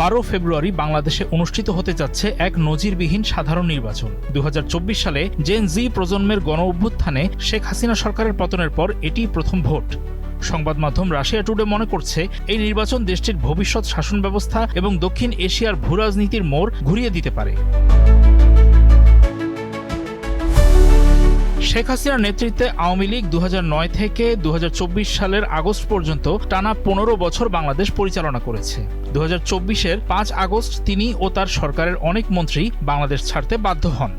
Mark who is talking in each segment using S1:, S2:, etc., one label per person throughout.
S1: 12 ফেব্রুয়ারি বাংলাদেশে অনুষ্ঠিত হতে যাচ্ছে এক নজিরবিহীন সাধারণ নির্বাচন। 2024 সালে জেন জি প্রজন্মের গণ অভ্যুত্থানে শেখ হাসিনা সরকারের পতনের পর এটিই প্রথম ভোট। সংবাদ মাধ্যম রাশিয়া টুডে মনে করছে, এই নির্বাচন দেশটির ভবিষ্যৎ শাসন ব্যবস্থা এবং দক্ষিণ এশিয়ার ভূরাজনীতির মোড় ঘুরিয়ে দিতে পারে। শেখ হাসিনার নেতৃত্বে আওয়ামী লীগ 2009 থেকে 2024 সালের আগস্ট পর্যন্ত টানা 15 বছর বাংলাদেশ পরিচালনা করেছে। 2024-এর 5 আগস্ট তিনি ও তার সরকারের অনেক মন্ত্রী বাংলাদেশ ছাড়তে বাধ্য হন।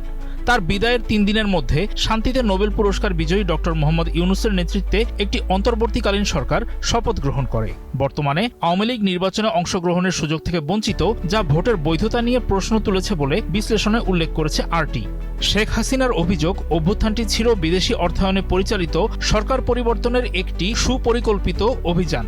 S1: তার বিদায়ের 3 দিনের মধ্যে শান্তিতে নোবেল পুরস্কার বিজয়ী ডক্টর মোহাম্মদ ইউনূসের নেতৃত্বে একটি অন্তর্বর্তীকালীন সরকার শপথ গ্রহণ করে। বর্তমানে আওয়ামী লীগ নির্বাচনে অংশগ্রহণের সুযোগ থেকে বঞ্চিত, যা ভোটের বৈধতা নিয়ে প্রশ্ন তুলেছে বলে বিশ্লেষণে উল্লেখ করেছে আরটি। শেখ হাসিনার অভিযোগ, অভ্যুত্থানটি ছিল বিদেশি অর্থায়নে পরিচালিত সরকার পরিবর্তনের একটি সুপরিকল্পিত অভিযান।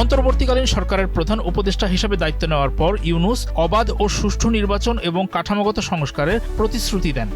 S1: অন্তর্বর্তীকালীন সরকারের প্রধান উপদেষ্টা হিসেবে দায়িত্ব নেওয়ার পর ইউনূস অবাধ ও সুষ্ঠু নির্বাচন এবং কাঠামোগত সংস্কারের প্রতিশ্রুতি দেন।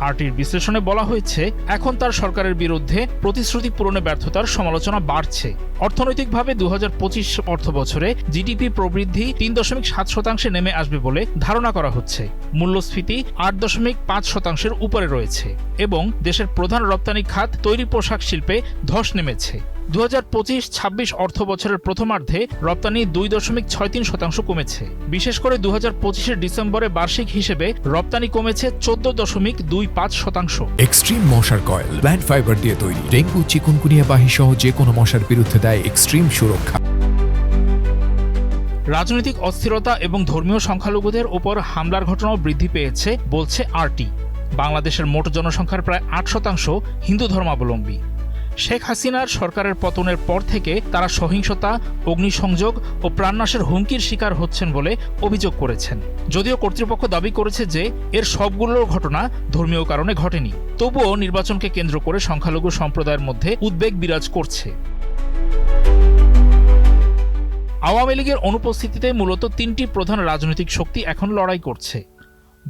S1: আরটির বিশ্লেষণে বলা হয়েছে, এখন তার সরকারের বিরুদ্ধে প্রতিশ্রুতি পূরণে ব্যর্থতার সমালোচনা বাড়ছে। অর্থনৈতিকভাবে 2025 অর্থবছরে জিডিপি প্রবৃদ্ধি 3.7% নেমে আসবে বলে ধারণা করা হচ্ছে। মূল্যস্ফীতি 8.5% উপরে রয়েছে এবং দেশের প্রধান রপ্তানি খাত তৈরি পোশাক শিল্পে ধস নেমেছে। 2025-26 অর্থ বছরের প্রথমার্ধে রপ্তানি 2.63% কমেছে। বিশেষ করে 2025-এর ডিসেম্বরে বার্ষিক হিসেবে রপ্তানি কমেছে 14.25%।
S2: এক্সট্রিম মশার কয়েল প্ল্যান্ট ফাইবার দিয়ে তৈরি, ডেঙ্গু, চিকুনগুনিয়া বাহি সহ যে কোনো মশার বিরুদ্ধে দেয় এক্সট্রিম সুরক্ষা।
S1: রাজনৈতিক অস্থিরতা এবং ধর্মীয় সংখ্যালঘুদের ওপর হামলার ঘটনাও বৃদ্ধি পেয়েছে বলছে আরটি। বাংলাদেশের মোট জনসংখ্যার প্রায় 8% হিন্দু ধর্মাবলম্বী। শেখ হাসিনার সরকারের পতনের পর থেকে তারা সহিংসতা, অগ্নিসংযোগ ও প্রাণনাশের হুমকির শিকার হচ্ছেন বলে অভিযোগ করেছেন। যদিও কর্তৃপক্ষ দাবি করেছে যে এর সবগুলোর ঘটনা ধর্মীয় কারণে ঘটেনি, তবুও নির্বাচনকে কেন্দ্র করে সংখ্যালঘু সম্প্রদায়ের মধ্যে উদ্বেগ বিরাজ করছে। আওয়ামী লীগের অনুপস্থিতিতে মূলত 3টি প্রধান রাজনৈতিক শক্তি এখন লড়াই করছে।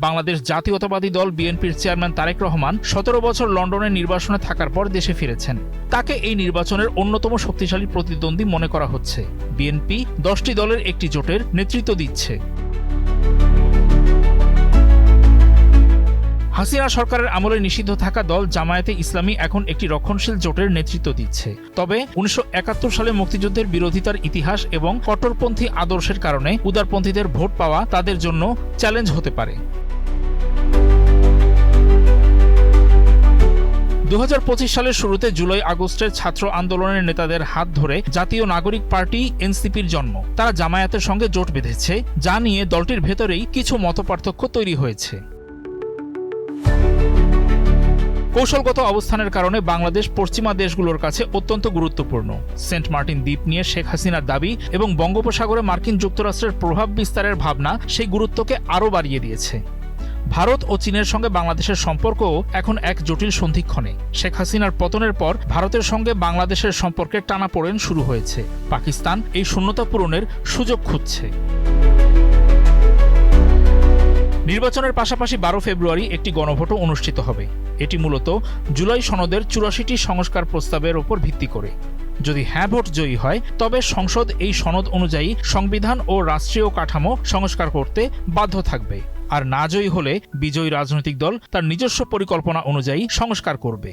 S1: বাংলাদেশ জাতীয়তাবাদী দল বিএনপির চেয়ারম্যান তারেক রহমান 17 বছর লন্ডনের নির্বাসনে থাকার পর দেশে ফিরেছেন। তাকে এই নির্বাচনের অন্যতম শক্তিশালী প্রতিদ্বন্দ্বী মনে করা হচ্ছে। বিএনপি 10টি দলের একটি জোটের নেতৃত্ব দিচ্ছে। হাসিনা সরকারের আমলে নিষিদ্ধ থাকা দল জামায়াতে ইসলামী এখন একটি রক্ষণশীল জোটের নেতৃত্ব দিচ্ছে। তবে 1971 সালে মুক্তিযুদ্ধের বিরোধিতার ইতিহাস এবং কট্টরপন্থী আদর্শের কারণে উদারপন্থীদের ভোট পাওয়া তাদের জন্য চ্যালেঞ্জ হতে পারে। 2025 সালের শুরুতে জুলাই আগস্টের ছাত্র আন্দোলনের নেতাদের হাত ধরে জাতীয় নাগরিক পার্টি এনসিপির জন্ম। তারা জামায়াতের সঙ্গে জোট বেঁধেছে, যা নিয়ে দলটির ভেতরেই কিছু মতপার্থক্য তৈরি হয়েছে। কৌশলগত অবস্থানের কারণে বাংলাদেশ পশ্চিমা দেশগুলোর কাছে অত্যন্ত গুরুত্বপূর্ণ। সেন্ট মার্টিন দ্বীপ নিয়ে শেখ হাসিনার দাবি এবং বঙ্গোপসাগরে মার্কিন যুক্তরাষ্ট্রের প্রভাব বিস্তারের ভাবনা সেই গুরুত্বকে আরও বাড়িয়ে দিয়েছে। ভারত ও চীনের সঙ্গে বাংলাদেশের সম্পর্কও এখন এক জটিল সন্ধিক্ষণে। শেখ হাসিনার পতনের পর ভারতের সঙ্গে বাংলাদেশের সম্পর্কের টানাপোড়েন শুরু হয়েছে। পাকিস্তান এই শূন্যতা পূরণের সুযোগ খুঁজছে। নির্বাচনের পাশাপাশি 12 ফেব্রুয়ারি একটি গণভোটও অনুষ্ঠিত হবে। এটি মূলত জুলাই সনদের 84টি সংস্কার প্রস্তাবের উপর ভিত্তি করে। যদি হ্যাঁ ভোট জয়ী হয়, তবে সংসদ এই সনদ অনুযায়ী সংবিধান ও রাষ্ট্রীয় কাঠামো সংস্কার করতে বাধ্য থাকবে। আর না জয়ী হলে বিজয়ী রাজনৈতিক দল তার নিজস্ব পরিকল্পনা অনুযায়ী সংস্কার করবে।